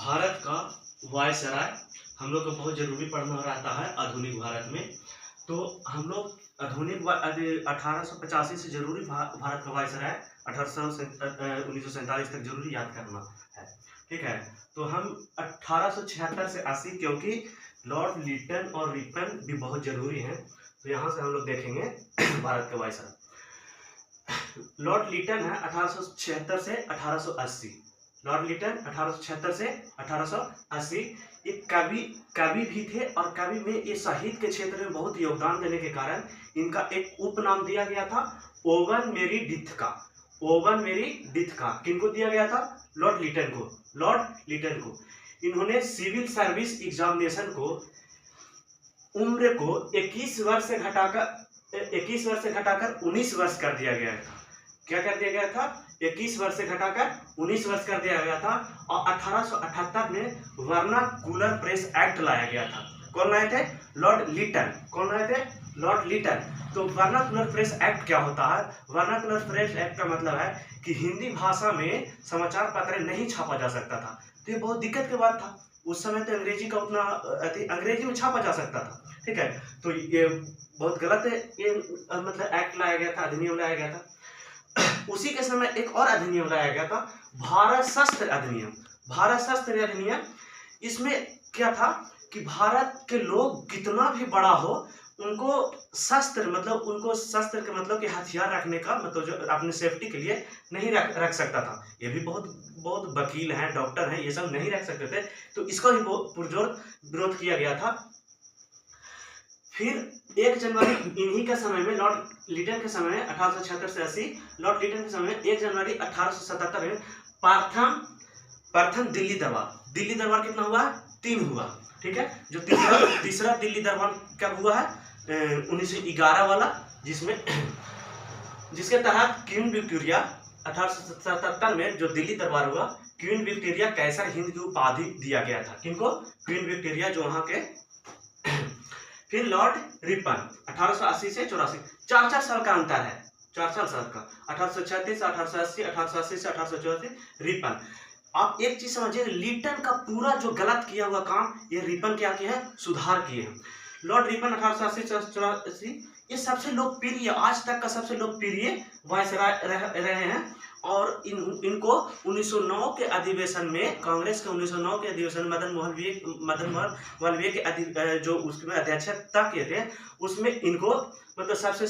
भारत का वायसराय हम लोग को बहुत जरूरी पढ़ना रहता है आधुनिक भारत में। तो हम लोग आधुनिक 1885 से जरूरी भारत का वायसराय 1947 तक जरूरी याद करना है। ठीक है, तो हम 1876 से 80 क्योंकि लॉर्ड लिटन और रिपन भी बहुत जरूरी हैं, तो यहाँ से हम लोग देखेंगे भारत का वायसराय। लॉर्ड लिटन है 1876 से 1880। लॉर्ड लिटन 1876 से 1880 एक कवि भी थे, और कवि में ये साहित्य के क्षेत्र में बहुत योगदान देने के कारण इनका एक उपनाम दिया गया था ओवन मेरी डिथ का। ओवन मेरी डिथ का किनको दिया गया था? लॉर्ड लिटन को। लॉर्ड लिटन को इन्होंने सिविल सर्विस एग्जामिनेशन को उम्र को 21 वर्ष से घटाकर 19 वर्ष कर दिया गया था। क्या कर दिया गया था? 21 वर्ष से घटाकर 19 वर्ष कर दिया गया था। और 1878 में वर्नाकुलर प्रेस एक्ट लाया गया था। कौन लाए थे? लॉर्ड लिटन। कौन लाए थे? लॉर्ड लिटन। तो वर्नाकुलर प्रेस एक्ट क्या होता है? वर्नाकुलर प्रेस एक्ट का मतलब है कि हिंदी भाषा में समाचार पत्र नहीं छापा जा सकता था। तो ये बहुत दिक्कत की बात था। उस समय तो अंग्रेजी का उतना अंग्रेजी में छापा जा सकता था। ठीक है, तो ये बहुत गलत है। ये मतलब एक्ट लाया गया था, अधिनियम लाया गया था। उसी के समय एक और अधिनियम लाया गया था, भारत शस्त्र अधिनियम। भारत शस्त्र अधिनियम, इसमें क्या था कि भारत के लोग कितना भी बड़ा हो, उनको शस्त्र के मतलब कि हथियार रखने का मतलब जो अपने सेफ्टी के लिए नहीं रख सकता था। ये भी बहुत वकील हैं, डॉक्टर हैं, ये सब नहीं रख सकते थे। तो इसका भी पुरजोर विरोध किया गया था। फिर 1 जनवरी इन्हीं के समय में, लॉर्ड लिटन के समय में 1876 से 80, लॉर्ड लिटन के समय में 1 जनवरी 1877 में प्रथम दिल्ली दरबार कितना हुआ? 3 हुआ। ठीक है, जो तीसरा दिल्ली दरबार कब हुआ है? 1911 वाला, जिसके तहत क्वीन विक्टोरिया 1877 में जो दिल्ली दरबार हुआ, क्वीन विक्टोरिया कैसर हिंद की उपाधि दिया गया था। किनको? क्वीन विक्टोरिया, जो वहां के। फिर लॉर्ड रिपन 1880 से 84, 4 साल का अंतर है। 4 साल का 1836 से 1880, 1880 से 1884 रिपन। आप एक चीज समझिए, लिटन का पूरा जो गलत किया हुआ काम ये रिपन क्या किए हैं? सुधार किए हैं। लॉर्ड रिपन 1880 से 84 ये सबसे लोकप्रिय, आज तक का सबसे लोकप्रिय वायसराय रहे हैं। और इनको 1909 के अधिवेशन में, कांग्रेस के 1909 के अधिवेशन में मदन मोहन मालवीय के जो उसमें अध्यक्षता किए थे, उसमें इनको मतलब सबसे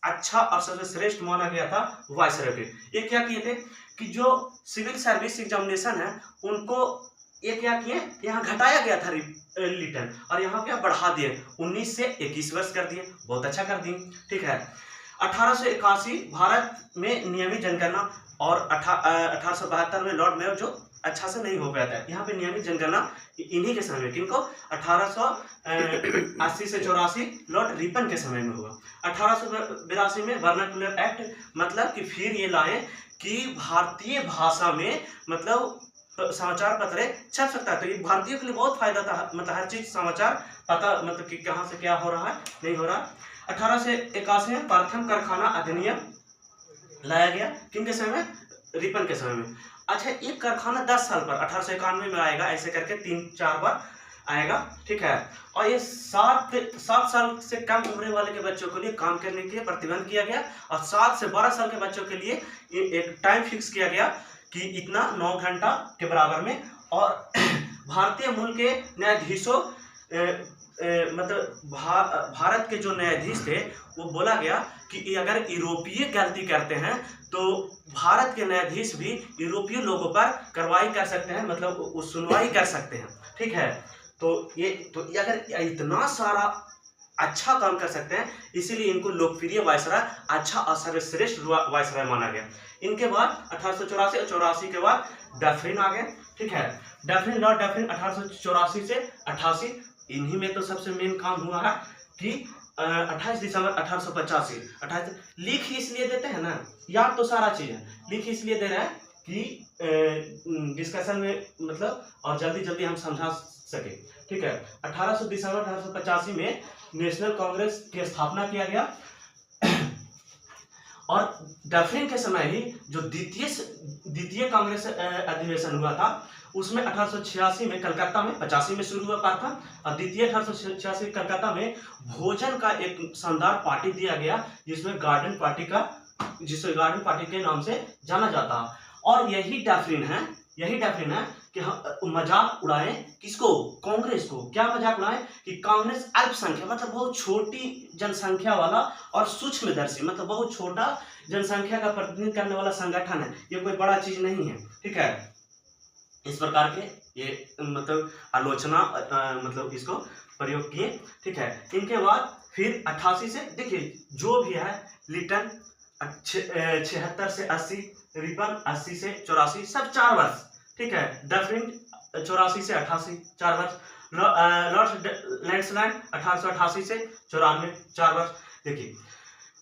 अच्छा और सबसे श्रेष्ठ माना गया था वायसराय। ये क्या किए थे कि जो सिविल सर्विस एग्जामिनेशन है उनको ये क्या किए, यहाँ घटाया गया था लिटन, और यहाँ क्या बढ़ा दिए, 19 से 21 वर्ष कर दिए। बहुत अच्छा कर दिए। ठीक है, 1881 भारत में नियमित जनगणना, और 1872 में लॉर्ड मेयो, जो अच्छा से नहीं हो पाया था। यहाँ पे नियमित जनगणना इन्हीं के समय में, किनको? 1880 से 84 लॉर्ड रिपन के समय में हुआ। 1882 में वर्नाकुलर एक्ट, मतलब कि फिर ये लाए कि भारतीय भाषा में मतलब समाचार पत्र छप सकता है। तो ये भारतीयों के लिए बहुत फायदा था, मतलब हर चीज समाचार पता, मतलब कि कहाँ से क्या हो रहा है, नहीं हो रहा। 1881 में प्रथम कारखाना अधिनियम लाया गया। किनके समय में? रिपन के समय में। अच्छा, एक कारखाना 10 साल पर 1891 में आएगा, ऐसे करके 3-4 बार आएगा। ठीक है, और ये 7 साल से कम उम्र वाले के बच्चों के लिए काम करने के लिए प्रतिबंध किया गया, और 7 से 12 साल के बच्चों के लिए एक टाइम फिक्स किया गया कि इतना 9 घंटा के बराबर में। और भारतीय मूल के न्यायाधीशों मतलब भारत के जो न्यायाधीश थे, वो बोला गया कि अगर यूरोपीय गलती करते हैं तो भारत के न्यायाधीश भी यूरोपीय लोगों पर कार्रवाई कर सकते हैं, मतलब सुनवाई कर सकते हैं। ठीक है, तो ये अगर इतना सारा अच्छा काम कर सकते हैं, इसीलिए इनको लोकप्रिय वायसराय, अच्छा और सर्वश्रेष्ठ वायसराय माना गया। इनके बाद 1884 और 84 के बाद डफरिन आ गए। ठीक है, लॉर्ड डफरिन 1884 से 88, इन्हीं में तो सबसे मेन काम हुआ है कि 28 दिसंबर 1885 लिख इसलिए देते हैं ना, याद तो सारा चीज है, लिख इसलिए दे रहे हैं कि डिस्कशन में मतलब और जल्दी हम समझा सके। ठीक है, 18 दिसंबर 1885 में नेशनल कांग्रेस की स्थापना किया गया। और डफरिन के समय ही जो द्वितीय कांग्रेस अधिवेशन हुआ था, उसमें 1886 में कलकत्ता में 85 में शुरू हुआ प्रथम, और द्वितीय 1886 कलकत्ता में भोजन का एक शानदार पार्टी दिया गया, जिसमें गार्डन पार्टी के नाम से जाना जाता है। और यही डैफरिन है कि हम मजाक उड़ाएं किसको, कांग्रेस को। क्या मजाक उड़ाएं कि कांग्रेस अल्पसंख्यक मतलब बहुत छोटी जनसंख्या वाला और सूक्ष्मदर्शी मतलब बहुत छोटा जनसंख्या का प्रतिनिधित्व करने वाला संगठन है, ये कोई बड़ा चीज नहीं है, ठीक है। इस प्रकार के ये मतलब आलोचना मतलब इसको प्रयोग किए, ठीक है। इनके बाद फिर 88 से देखिए जो भी है लिटन 76 से 80, रिपन 80 से 84, सब 4 वर्ष, ठीक है। डफरिन 84 से 88 4 वर्ष, लॉर्ड लैंसलैंड 1888 से 94 4 वर्ष। देखिए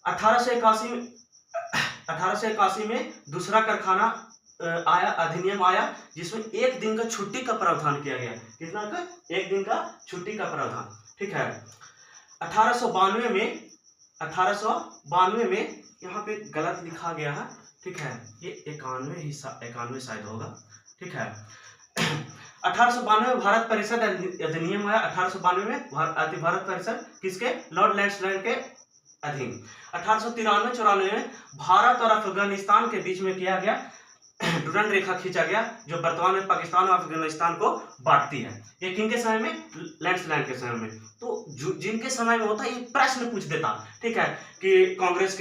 1881 में दूसरा कारखाना अधिनियम आया, जिसमें 1 दिन का छुट्टी का प्रावधान किया गया। कितना का? 1 दिन का छुट्टी का प्रावधान, ठीक है। 1892 में यहाँ पे गलत लिखा गया है, ठीक है, ये 91 शायद होगा, ठीक है। 1892 में भारत परिषद अधिनियम आया। 1892 में भारत परिषद किसके? लॉर्ड लैंसलैंड के अधीन। 1893-94 में भारत और अफगानिस्तान के बीच में किया गया डुरंड रेखा खींचा गया, जो वर्तमान में पाकिस्तान और अफगानिस्तान को बांटती है। ये किनके समय में? लैंसलैंड के समय में। तो जिनके समय में होता है ये प्रश्न पूछ देता, ठीक है, कि कांग्रेस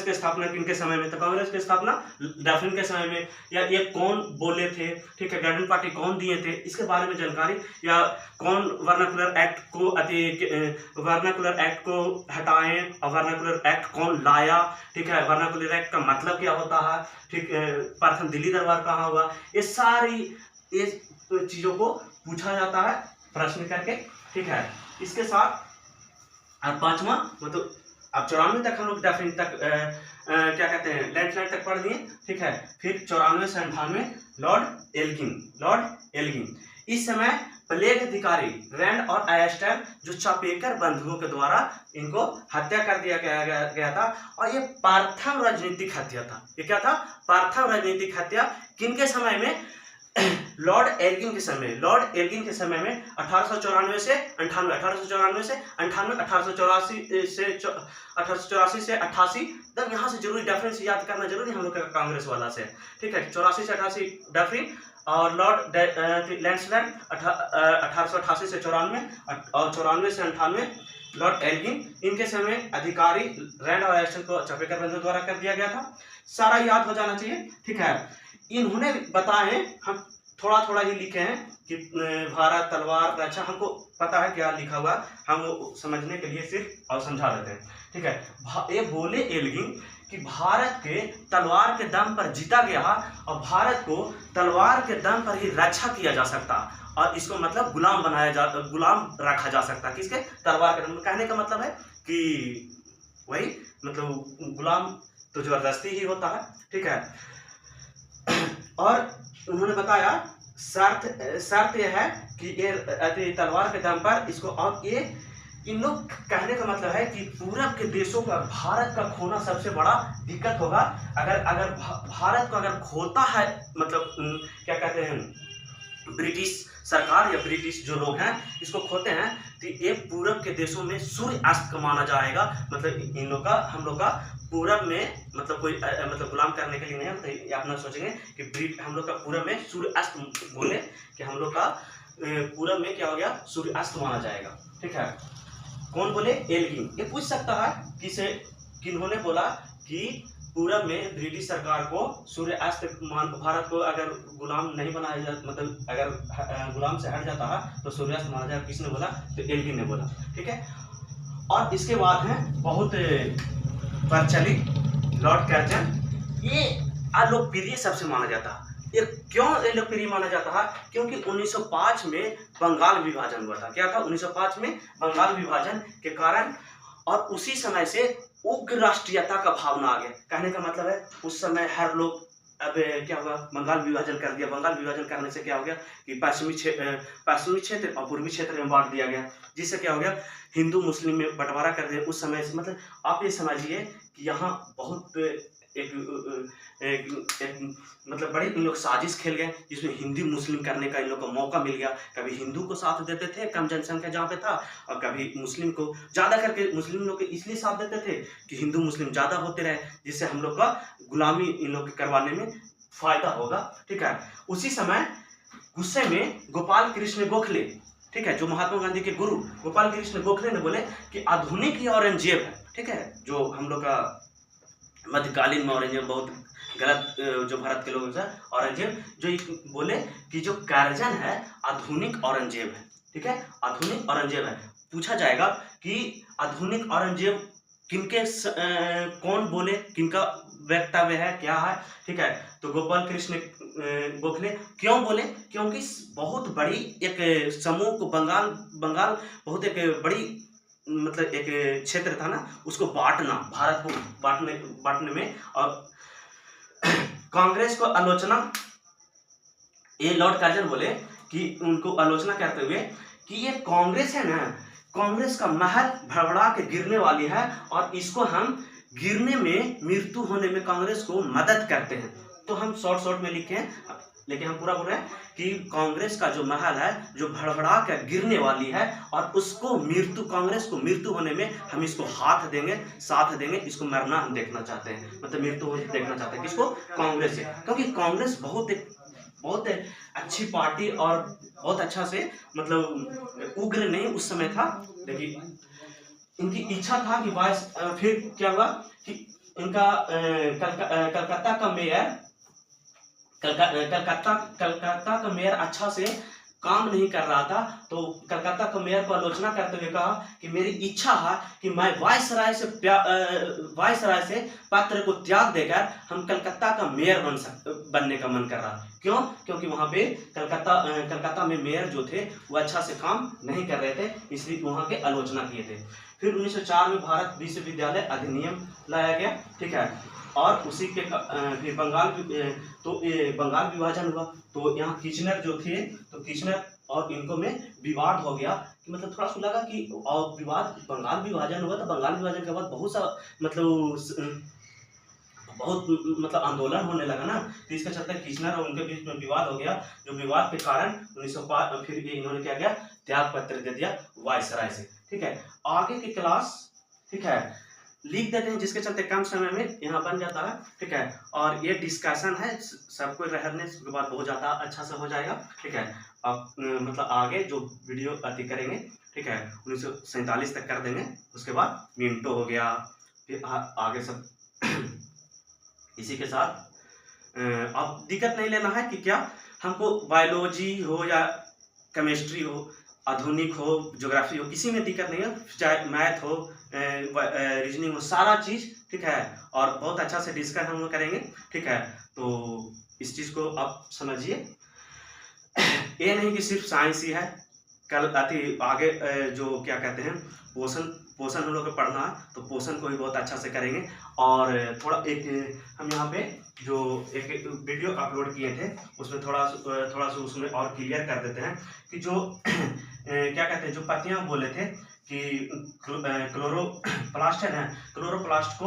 के स्थापना किनके समय में? तो कांग्रेस की स्थापना डफरिन के समय में, या ये कौन बोले थे, ठीक है, गार्डन पार्टी कौन दिए थे, इसके बारे में जानकारी, या कौन वर्नाकुलर एक्ट को हटाएं और वर्नाकुलर एक्ट कौन लाया, ठीक है, वर्नाकुलर एक्ट का मतलब क्या होता है, ठीक, प्रथम दिल्ली दरबार कहाँ हुआ, ये सारी चीजों को पूछा जाता है प्रश्न करके, ठीक है। इसके साथ और 5वां मतलब अब 94 तक हम लोग डफरिन तक क्या कहते हैं लैंसलैंड तक पढ़ लिए, ठीक है। फिर 94 से 98 लॉर्ड एल्गिन। इस समय प्लेग अधिकारी रैंड और आयस्टर जो चापेकर बंधुओं के द्वारा इनको हत्या कर दिया गया था, और ये प्रथम राजनीतिक हत्या था। ये क्या था? प्रथम राजनीतिक हत्या। किनके समय में? लॉर्ड एल्गिन के समय में 1894 से 98, 1894 से 98, 1884 से 88। तब यहाँ से जरूरी डिफरेंस याद करना जरूरी हम लोग का कांग्रेस वाला से, ठीक है। 84 से 88 डफरिन और लॉर्ड लैंसलैंड 1888 से 94 और 94 से 98 लॉर्ड एल्गिन। इनके समय अधिकारी रैंड और आयस्टर को चापेकर बंधुओं द्वारा कर दिया गया था। सारा याद हो जाना चाहिए, ठीक है। इन्होंने बताए, हम थोड़ा ही लिखे हैं कि भारत तलवार, अच्छा हमको पता है क्या लिखा हुआ, हम वो समझने के लिए सिर्फ और समझा देते हैं, ठीक है। ये बोले एल्गिन कि भारत के तलवार के दम पर जीता गया और भारत को तलवार के दम पर ही रक्षा किया जा सकता, और इसको मतलब गुलाम रखा जा सकता। किसके? तलवार के दम। कहने का मतलब है कि वही मतलब गुलाम तो जबरदस्ती ही होता है, ठीक है। और उन्होंने बताया शर्त यह है कि ये तलवार के दम पर इसको, और ये इन लोग कहने का मतलब है कि पूरब के देशों का भारत का खोना सबसे बड़ा दिक्कत होगा। अगर भारत को अगर खोता है, मतलब क्या कहते हैं, ब्रिटिश सरकार या ब्रिटिश जो लोग हैं इसको खोते हैं, तो ये पूरब के देशों में सूर्य अस्त का माना जाएगा। मतलब इन लोग का, हम लोग का पूरब में मतलब कोई मतलब गुलाम करने के लिए नहीं, तो अपना सोचेंगे कि हम लोग का पूरब में सूर्य अस्त बोले कि हम लोग का पूरब में क्या हो गया, सूर्य अस्त माना जाएगा, ठीक है। कौन बोले? एल्गिन। ये पूछ सकता है किसे, किन्होंने बोला कि पूरब में ब्रिटिश सरकार को सूर्य अस्त भारत को अगर गुलाम नहीं बनाया जाता, मतलब अगर गुलाम से हट जाता है तो सूर्यास्त माना जाएगा। किसने बोला? तो एल्गिन ने बोला, ठीक है। और इसके बाद है बहुत प्रचलित लॉर्ड कर्जन। ये अलोकप्रिय सबसे माना जाता है। ये क्यों लोकप्रिय माना जाता है? क्योंकि 1905 में बंगाल विभाजन हुआ था। क्या था? 1905 में बंगाल विभाजन के कारण, और उसी समय से उग्र राष्ट्रीयता का भावना आ गया। कहने का मतलब है उस समय हर लोग, अब क्या हुआ, बंगाल विभाजन कर दिया। बंगाल विभाजन करने से क्या हो गया कि पश्चिमी क्षेत्र और पूर्वी क्षेत्र में बांट दिया गया, जिससे क्या हो गया, हिंदू मुस्लिम में बंटवारा कर दिया। उस समय से मतलब आप ये समझिए कि यहाँ बहुत मतलब बड़ी इन लोग साजिश खेल गए, जिसमें हिंदू मुस्लिम करने का इन लोग को मौका मिल गया। कभी हिंदू को साथ देते थे कम जनसंख्या जहाँ पे था, और कभी मुस्लिम को ज़्यादा करके, मुस्लिम लोग इसलिए साथ देते थे कि हिंदू मुस्लिम ज़्यादा होते रहे, जिससे हम लोग का गुलामी इन लोग के करवाने में फायदा होगा। ठीक है, उसी समय गुस्से में गोपाल कृष्ण गोखले, ठीक है, जो महात्मा गांधी के गुरु गोपाल कृष्ण गोखले ने बोले कि आधुनिक ये औरंगजेब है, ठीक है, जो हम लोग का मध्यकालीन में औरंगजेब बहुत गलत, जो भारत के लोग हैं औरंगजेब, जो बोले कि जो कर्जन है आधुनिक औरंगजेब है, ठीक है, आधुनिक औरंगजेब है। पूछा जाएगा कि आधुनिक औरंगजेब किनके कौन बोले, किनका वक्तव्य है, क्या है, ठीक है, तो गोपाल कृष्ण गोखले क्यों बोले, क्योंकि बहुत बड़ी एक समूह को बंगाल बहुत एक बड़ी मतलब एक क्षेत्र था ना, उसको बांटना, भारत को बांटने में, और कांग्रेस को आलोचना, ये लॉर्ड कर्जन बोले कि उनको आलोचना करते हुए कि ये कांग्रेस है ना, कांग्रेस का महल भड़बड़ा के गिरने वाली है, और इसको हम गिरने में, मृत्यु होने में कांग्रेस को मदद करते हैं। तो हम शॉर्ट में लिखे हैं, लेकिन हम पूरा बोल रहे हैं कि कांग्रेस का जो महल है जो भड़बड़ा कर गिरने वाली है, और उसको कांग्रेस को मृत्यु होने में हम इसको हाथ देंगे, साथ देंगे, इसको मरना हम देखना चाहते हैं, मतलब मृत्यु देखना चाहते हैं किसको, कांग्रेस से, क्योंकि कांग्रेस बहुत अच्छी पार्टी और बहुत अच्छा से मतलब उग्र नहीं उस समय था, लेकिन इनकी इच्छा था कि फिर क्या हुआ कि इनका कलकत्ता का मेयर अच्छा से काम नहीं कर रहा था, तो कलकत्ता का मेयर को आलोचना करते हुए कहा कि मेरी इच्छा है कि मैं वायसराय से पत्र को त्याग देकर हम कलकत्ता का मेयर बनने का मन कर रहा। क्यों? क्योंकि वहां पे कलकत्ता में मेयर जो थे वो अच्छा से काम नहीं कर रहे थे, इसलिए वहां के आलोचना किए थे। फिर 1904 में भारत विश्वविद्यालय अधिनियम लाया गया, ठीक है, और उसी के फिर बंगाल विभाजन हुआ, तो यहाँ किचनर जो थे, तो किचनर और इनको में विवाद हो गया, कि मतलब थोड़ा सा लगा कि और विवाद, बंगाल विभाजन हुआ, तो बंगाल विभाजन के बाद बहुत आंदोलन होने लगा ना, तो इसके चलते किचनर और उनके बीच में विवाद हो गया, जो विवाद के कारण 1905 फिर इन्होंने क्या किया, त्याग पत्र दे दिया वायसराय से, ठीक है। आगे की क्लास, ठीक है, लिख देते हैं, जिसके चलते कम समय में यहाँ बन जाता है, ठीक है, और ये डिस्कशन है, सबको रहने के बाद बहुत ज़्यादा अच्छा से हो जाएगा, ठीक है। अब मतलब आगे जो वीडियो अति करेंगे, ठीक है, 1947 तक कर देंगे, उसके बाद मिनटो हो गया, फिर आगे सब इसी के साथ। अब दिक्कत नहीं लेना है कि क्या हमको बायोलॉजी हो या केमिस्ट्री हो, आधुनिक हो, ज्योग्राफी हो, किसी में दिक्कत नहीं है, चाहे मैथ हो, रीजनिंग हो, सारा चीज़, ठीक है, और बहुत अच्छा से डिस्कस हम लोग करेंगे, ठीक है। तो इस चीज़ को आप समझिए, ये नहीं कि सिर्फ साइंस ही है, कल आगे जो क्या कहते हैं पोषण हम लोग को पढ़ना है, तो पोषण को भी बहुत अच्छा से करेंगे। और थोड़ा एक हम यहाँ पे जो एक वीडियो अपलोड किए थे, उसमें थोड़ा सा उसमें और क्लियर कर देते हैं कि जो क्या कहते हैं, जो पत्तियाँ बोले थे कि क्लोरोप्लास्ट है ना, क्लोरोप्लास्ट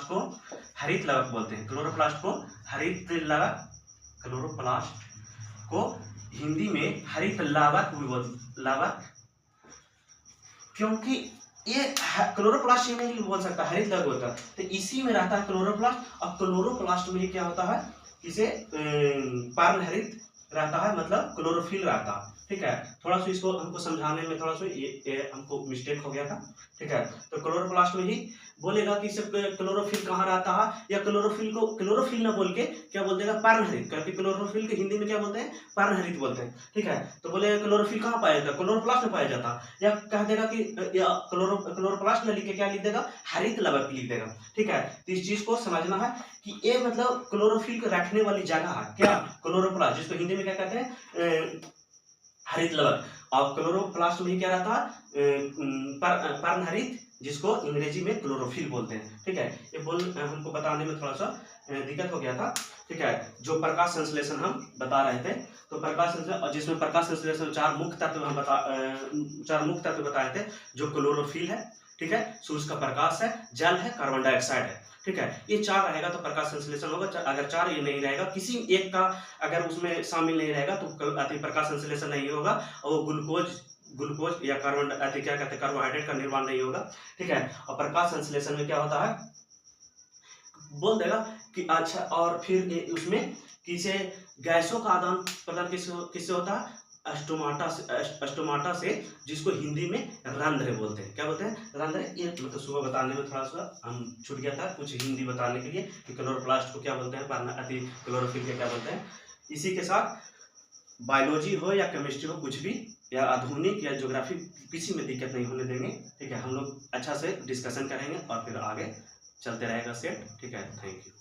को हरित लवक बोलते हैं, क्लोरोप्लास्ट को हिंदी में हरित लवक, क्योंकि ये क्लोरोप्लास्ट ही नहीं बोल सकता, हरित लवक होता है, तो इसी में रहता है क्लोरोप्लास्ट। और क्लोरोप्लास्ट में क्या होता है, इसे पर्णहरित रहता है, मतलब क्लोरोफिल रहता है, ठीक है। थोड़ा सा इसको हमको समझाने में थोड़ा सा ये हमको मिस्टेक हो गया था, ठीक है। तो क्लोरोप्लास्ट में ही बोलेगा कि सिर्फ क्लोरोफिल कहाँ रहता है, या क्लोरोफिल को क्लोरोफिल ना बोल के क्या बोल देगा, पर्णहरित, क्योंकि क्लोरोफिल के हिंदी में क्या बोलते हैं, पर्णहरित बोलते हैं, ठीक है। तो बोले क्लोरोफिल कहाँ पाया जाता है, क्लोरोप्लास्ट में पाया जाता है, या कह देगा कि क्लोरोप्लास्ट में लिख के क्या लिख देगा, हरित लवक लिख देगा, ठीक है। तो इस चीज को समझना है कि ये मतलब क्लोरोफिल को रखने वाली जगह है क्या, क्लोरोप्लास्ट, जिसको हिंदी में क्या कहते हैं, हरित लवक। और क्लोरोप्लास्ट में क्या रहता है, पर्णहरित, जिसको अंग्रेजी में क्लोरोफिल बोलते हैं, ठीक है। ये हमको बताने में थोड़ा सा दिक्कत हो गया था, ठीक है। जो प्रकाश संश्लेषण हम बता रहे थे, तो प्रकाश संश्लेषण, जिसमें प्रकाश संश्लेषण चार मुख्य तत्व बताए थे, जो क्लोरोफिल है, ठीक है, सूर्य का प्रकाश है, जल है, कार्बन डाइऑक्साइड है, ठीक है, ये 4 रहेगा तो प्रकाश संश्लेषण होगा। अगर 4 ये नहीं रहेगा, किसी एक का अगर उसमें शामिल नहीं रहेगा तो प्रकाश संश्लेषण नहीं होगा और वो ग्लूकोज या कार्बन क्या कहते हैं कार्बोहाइड्रेट का निर्माण नहीं होगा। ठीक है, और प्रकाश संश्लेषण में क्या होता है बोल देगा कि अच्छा, और फिर उसमें किसे गैसों का आदान प्रदान किससे होता है अस्टोमाटा से, जिसको हिंदी में रंध्र बोलते हैं। क्या बोलते हैं? रंध्र। ये मतलब सुबह बताने में थोड़ा सा हम छूट गया था कुछ हिंदी बताने के लिए कि क्लोरोप्लास्ट को क्या बोलते हैं, क्लोरोफिल के क्या बोलते हैं। इसी के साथ बायोलॉजी हो या केमिस्ट्री हो, कुछ भी या आधुनिक या ज्योग्राफी, किसी में दिक्कत नहीं होने देंगे। ठीक है, हम लोग अच्छा से डिस्कशन करेंगे और फिर आगे चलते रहेगा सेट। ठीक है, थैंक यू।